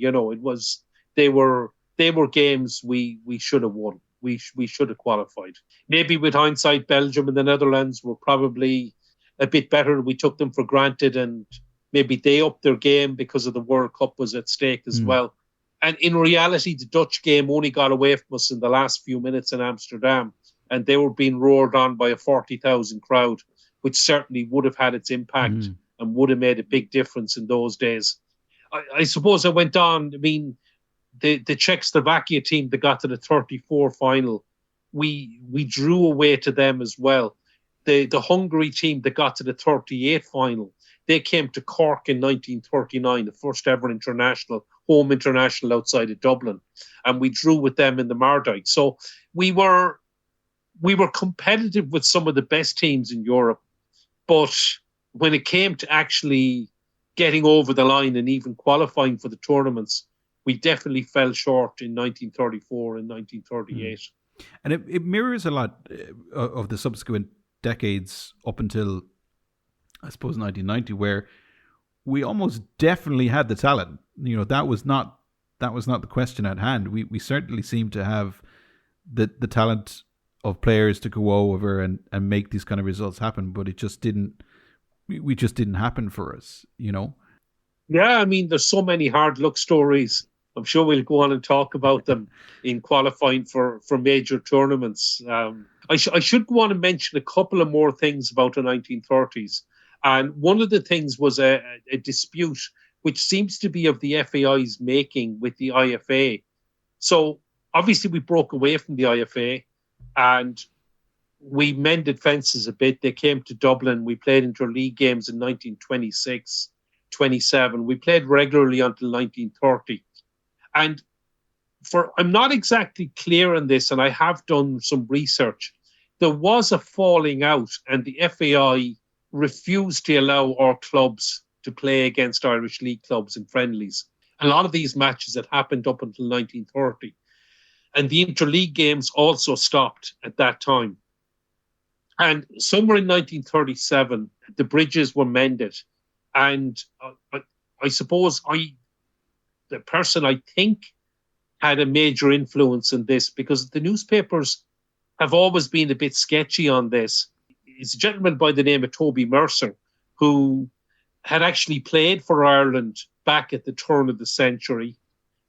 They were games we should have won. We should have qualified. Maybe with hindsight, Belgium and the Netherlands were probably a bit better. We took them for granted, and maybe they upped their game because of the World Cup was at stake as well. And in reality, the Dutch game only got away from us in the last few minutes in Amsterdam, and they were being roared on by a 40,000 crowd, which certainly would have had its impact and would have made a big difference in those days. I suppose I went on. I mean, the Czechoslovakia team that got to the 34 final, we drew away to them as well. The Hungary team that got to the 38 final, they came to Cork in 1939, the first ever home international outside of Dublin, and we drew with them in the Mardyke. So we were competitive with some of the best teams in Europe, but when it came to actually getting over the line and even qualifying for the tournaments, we definitely fell short in 1934 and 1938. And it mirrors a lot of the subsequent decades up until, I suppose, 1990, where we almost definitely had the talent. That was not the question at hand. We certainly seemed to have the talent of players to go over and make these kind of results happen, but it just didn't happen for us, Yeah, I mean, there's so many hard luck stories. I'm sure we'll go on and talk about them in qualifying for major tournaments. I should go on and mention a couple of more things about the 1930s. And one of the things was a dispute which seems to be of the FAI's making with the IFA. So obviously we broke away from the IFA and we mended fences a bit. They came to Dublin. We played interleague games in 1926, 27. We played regularly until 1930. And I'm not exactly clear on this, and I have done some research. There was a falling out, and the FAI refused to allow our clubs to play against Irish League clubs in friendlies. A lot of these matches had happened up until 1930. And the interleague games also stopped at that time. And somewhere in 1937, the bridges were mended. And I suppose the person I think had a major influence in this, because the newspapers have always been a bit sketchy on this. It's a gentleman by the name of Toby Mercer, who had actually played for Ireland back at the turn of the century.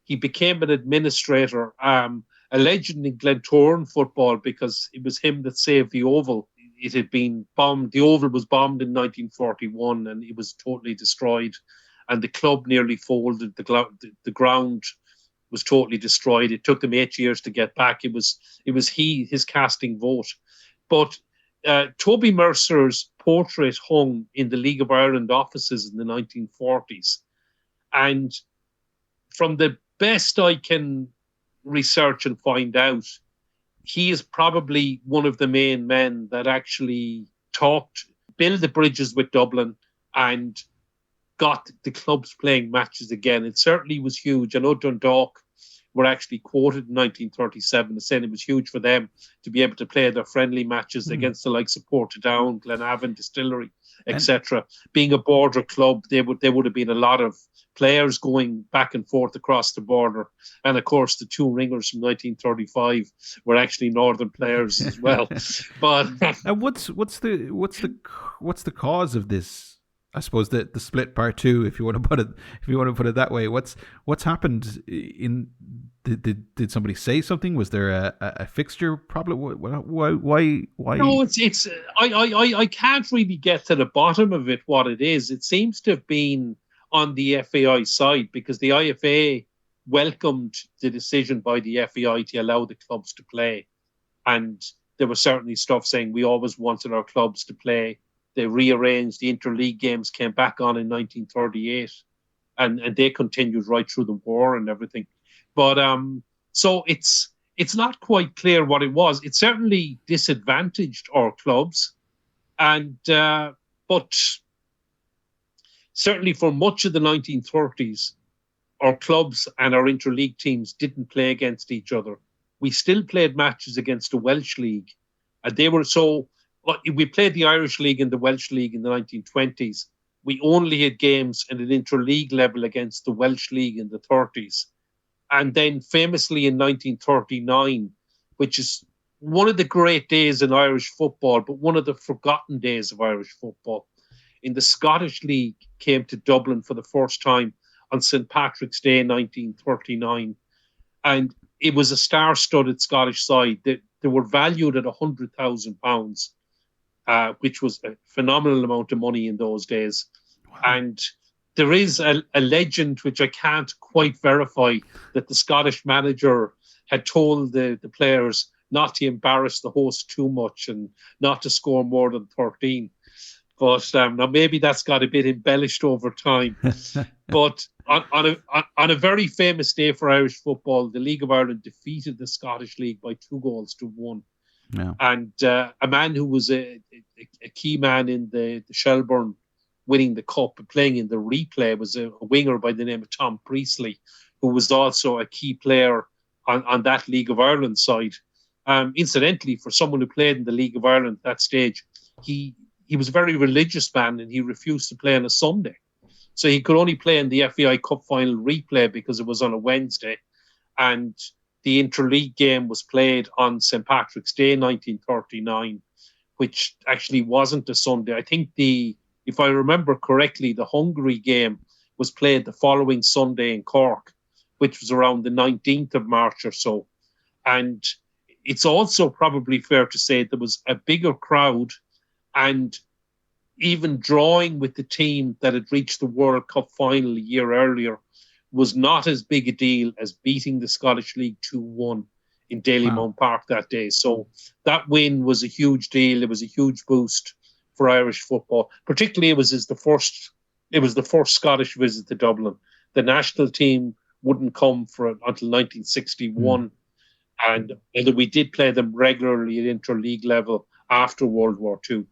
He became an administrator, a legend in Glentoran football, because it was him that saved the Oval. It had been bombed. The Oval was bombed in 1941 and it was totally destroyed. And the club nearly folded. The ground was totally destroyed. It took them 8 years to get back. It was his casting vote. But Toby Mercer's portrait hung in the League of Ireland offices in the 1940s. And from the best I can research and find out, he is probably one of the main men that actually built the bridges with Dublin and got the clubs playing matches again. It certainly was huge. I know Dundalk were actually quoted in 1937 as saying it was huge for them to be able to play their friendly matches against the likes of Portadown, Glenavon, Distillery, etc. Being a border club, there would have been a lot of players going back and forth across the border. And of course, the two ringers from 1935 were actually Northern players as well. But and what's the cause of this? I suppose the split part two, if you want to put it that way. What's happened in? Did somebody say something? Was there a fixture problem? Why? No, it's I can't really get to the bottom of it. What it is, it seems to have been on the FAI side, because the IFA welcomed the decision by the FAI to allow the clubs to play, and there was certainly stuff saying we always wanted our clubs to play. They rearranged the interleague games, came back on in 1938, and they continued right through the war and everything. But so it's not quite clear what it was. It certainly disadvantaged our clubs, and but certainly for much of the 1930s, our clubs and our interleague teams didn't play against each other. We still played matches against the Welsh League, and they were so. we played the Irish League and the Welsh League in the 1920s. We only had games at an interleague level against the Welsh League in the 30s. And then famously in 1939, which is one of the great days in Irish football, but one of the forgotten days of Irish football, in the Scottish League came to Dublin for the first time on St. Patrick's Day in 1939. And it was a star-studded Scottish side. They were valued at £100,000, which was a phenomenal amount of money in those days. Wow. And there is a legend, which I can't quite verify, that the Scottish manager had told the players not to embarrass the host too much and not to score more than 13. But now maybe that's got a bit embellished over time. But on a very famous day for Irish football, the League of Ireland defeated the Scottish League by 2-1. Yeah. And a man who was a key man in the Shelbourne winning the cup and playing in the replay was a winger by the name of Tom Priestley, who was also a key player on that League of Ireland side. Incidentally, for someone who played in the League of Ireland at that stage, he was a very religious man and he refused to play on a Sunday. So he could only play in the FAI Cup final replay because it was on a Wednesday. And the interleague game was played on St. Patrick's Day 1939, which actually wasn't a Sunday. I think if I remember correctly, the Hungary game was played the following Sunday in Cork, which was around the 19th of March or so. And it's also probably fair to say there was a bigger crowd, and even drawing with the team that had reached the World Cup final a year earlier was not as big a deal as beating the Scottish League 2-1 in Dalymount Park that day. So that win was a huge deal. It was a huge boost for Irish football. Particularly, it was the first Scottish visit to Dublin. The national team wouldn't come until 1961, and although we did play them regularly at interleague level after World War II.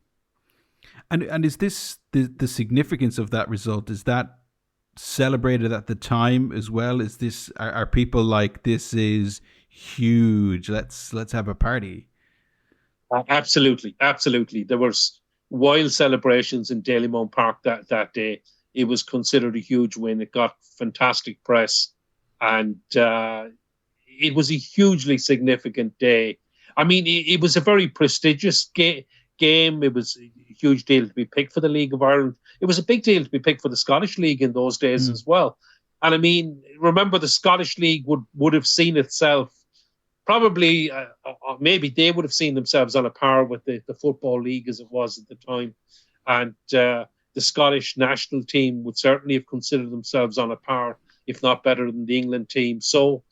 And is this the significance of that result? Is that celebrated at the time as well? Is this are people like, this is huge, let's have a party? Absolutely. There was wild celebrations in Dalymount Park that day. It was considered a huge win. It got fantastic press, and it was a hugely significant day. I mean, it was a very prestigious game. It was a huge deal to be picked for the League of Ireland. It was a big deal to be picked for the Scottish League in those days as well. And I mean, remember, the Scottish League would have seen itself probably, maybe they would have seen themselves on a par with the Football League as it was at the time. And the Scottish national team would certainly have considered themselves on a par, if not better than the England team. So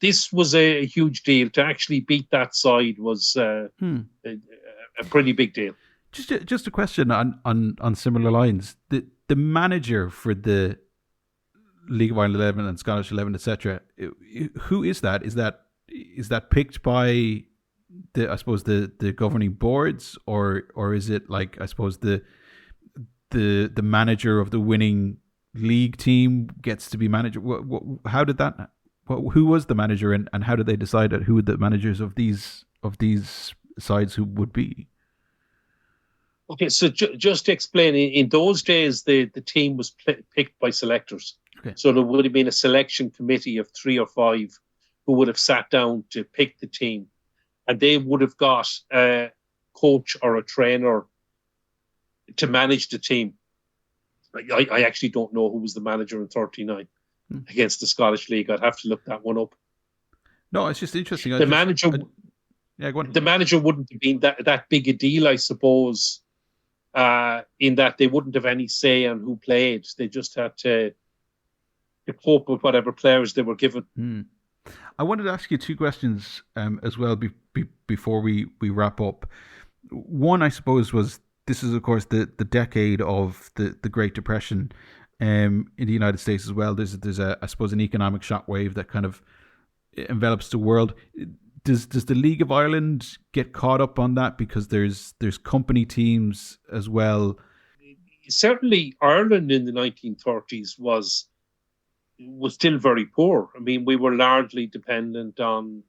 this was a huge deal. To actually beat that side was a pretty big deal. Just a question on similar lines. The manager for the League of Ireland 11 and Scottish 11, etc. Who is that? Is that picked by the governing boards, or is it like, I suppose, the manager of the winning league team gets to be manager? How did that? Who was the manager, and how did they decide who the managers of these sides who would be? Okay, so just to explain, in those days, the team was picked by selectors. Okay. So there would have been a selection committee of 3 or 5 who would have sat down to pick the team, and they would have got a coach or a trainer to manage the team. I actually don't know who was the manager in 39 against the Scottish League. I'd have to look that one up. No, it's just interesting. The manager wouldn't have been that big a deal, I suppose, in that they wouldn't have any say on who played. They just had to cope with whatever players they were given. I wanted to ask you 2 questions as well before we wrap up. One, I suppose, was, this is, of course, the decade of the Great Depression in the United States as well. There's I suppose, an economic shockwave that kind of envelops the world. Does the League of Ireland get caught up on that, because there's company teams as well? Certainly, Ireland in the 1930s was still very poor. I mean, we were largely dependent on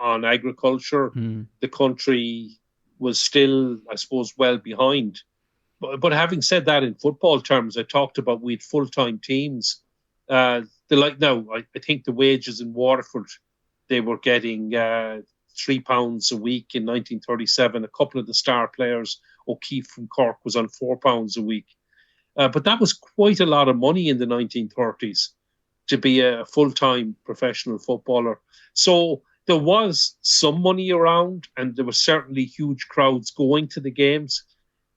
agriculture. The country was still, I suppose, well behind. But having said that, in football terms, I talked about we had full-time teams. I think the wages in Waterford, they were getting £3 a week in 1937. A couple of the star players, O'Keefe from Cork, was on £4 a week. But that was quite a lot of money in the 1930s to be a full-time professional footballer. So there was some money around, and there were certainly huge crowds going to the games.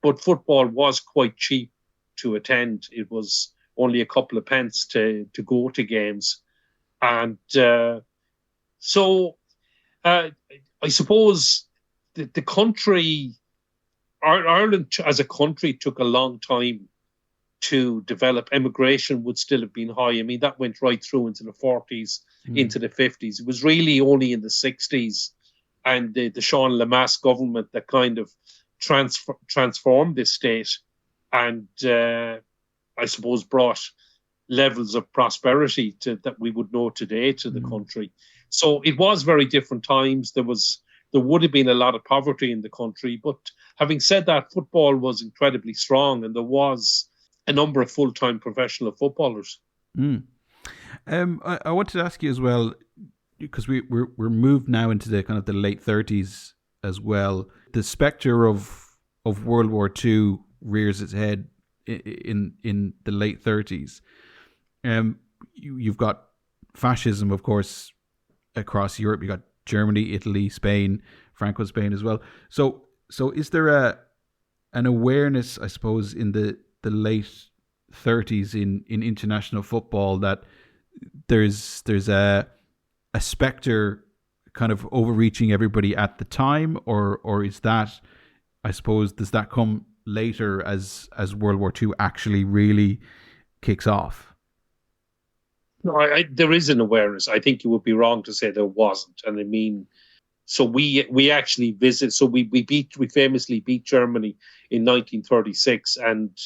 But football was quite cheap to attend. It was only a couple of pence to go to games. And I suppose the country, Ireland as a country, took a long time to develop. Immigration would still have been high. I mean, that went right through into the 40s, into the 50s. It was really only in the 60s and the Sean Lemass government that kind of transformed this state and I suppose brought levels of prosperity that we would know today to the country. So it was very different times. There would have been a lot of poverty in the country, but having said that, football was incredibly strong, and there was a number of full-time professional footballers. I wanted to ask you as well, because we're moved now into the kind of the late 30s as well. The spectre of World War II rears its head in the late 30s. You've got fascism, of course, across Europe. You got Germany, Italy, Spain, Franco Spain as well. So is there an awareness, I suppose, in the late 30s in international football that there's a spectre kind of overreaching everybody at the time, or is that, I suppose, does that come later as World War II actually really kicks off? No, there is an awareness. I think you would be wrong to say there wasn't. And I mean, so we actually visit. So we famously beat Germany in 1936, and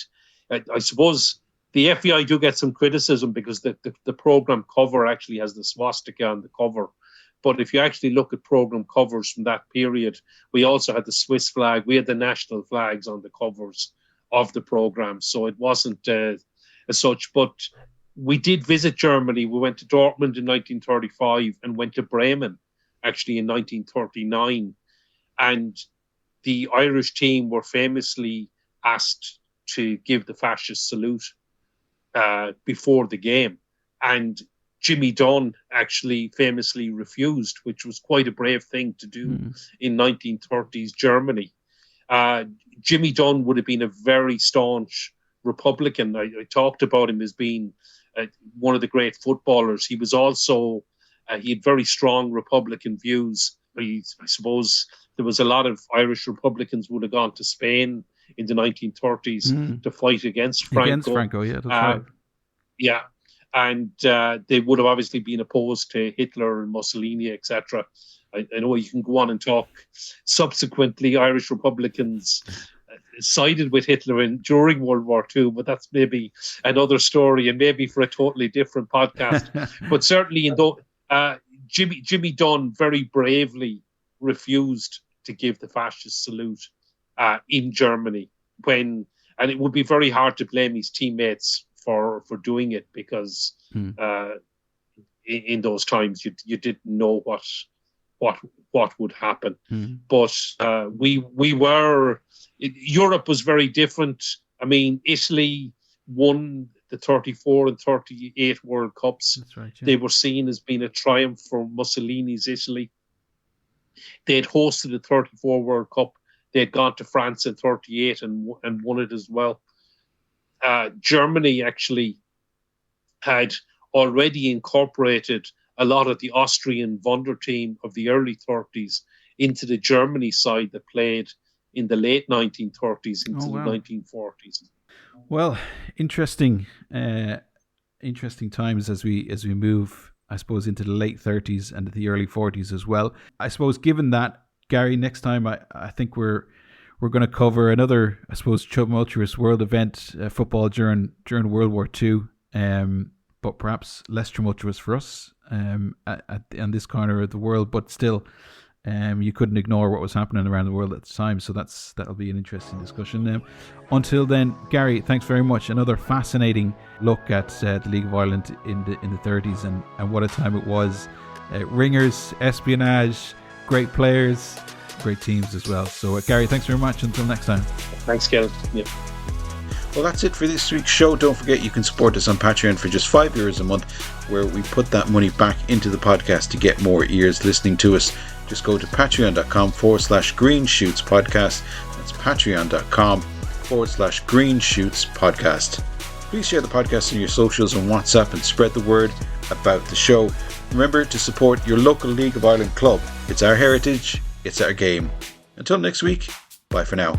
I suppose the FEI do get some criticism because the program cover actually has the swastika on the cover. But if you actually look at program covers from that period, we also had the Swiss flag. We had the national flags on the covers of the program. So it wasn't as such. But we did visit Germany. We went to Dortmund in 1935 and went to Bremen actually in 1939. And the Irish team were famously asked to give the fascist salute before the game. And Jimmy Dunne actually famously refused, which was quite a brave thing to do in 1930s Germany. Jimmy Dunne would have been a very staunch Republican. I talked about him as being one of the great footballers. He was also, he had very strong Republican views. I suppose there was a lot of Irish Republicans would have gone to Spain in the 1930s to fight against Franco. Against Franco, yeah, that's right. Yeah. And they would have obviously been opposed to Hitler and Mussolini, etc. I know you can go on and talk. Subsequently, Irish Republicans sided with Hitler during World War II, but that's maybe another story and maybe for a totally different podcast. But certainly, Jimmy Dunne very bravely refused to give the fascist salute in Germany and it would be very hard to blame his teammates for doing it because in those times you didn't know what would happen. But Europe was very different. I mean, Italy won the 34 and 38 World Cups. That's right, yeah. They were seen as being a triumph for Mussolini's Italy. They had hosted the 34 World Cup. They had gone to France in 38 and won it as well. Germany actually had already incorporated a lot of the Austrian Wunder team of the early 30s into the Germany side that played in the late 1930s into the 1940s. Well, interesting times as we move, I suppose, into the late 30s and the early 40s as well. I suppose, given that, Gary, next time I think we're going to cover another, I suppose, tumultuous world event, football during World War II, but perhaps less tumultuous for us on this corner of the world, but still You couldn't ignore what was happening around the world at the time, so that'll be an interesting discussion. Until then, Gary, thanks very much. Another fascinating look at the League of Ireland in the 30s and what a time it was. Ringers, espionage, great players, great teams as well. So, Gary, thanks very much. Until next time. Thanks, Kehlan. Yeah. Well, that's it for this week's show. Don't forget you can support us on Patreon for just €5 a month, where we put that money back into the podcast to get more ears listening to us. Just go to patreon.com/Green Shoots Podcast. That's patreon.com/Green Shoots Podcast. Please share the podcast on your socials and WhatsApp and spread the word about the show. Remember to support your local League of Ireland club. It's our heritage, it's our game. Until next week, bye for now.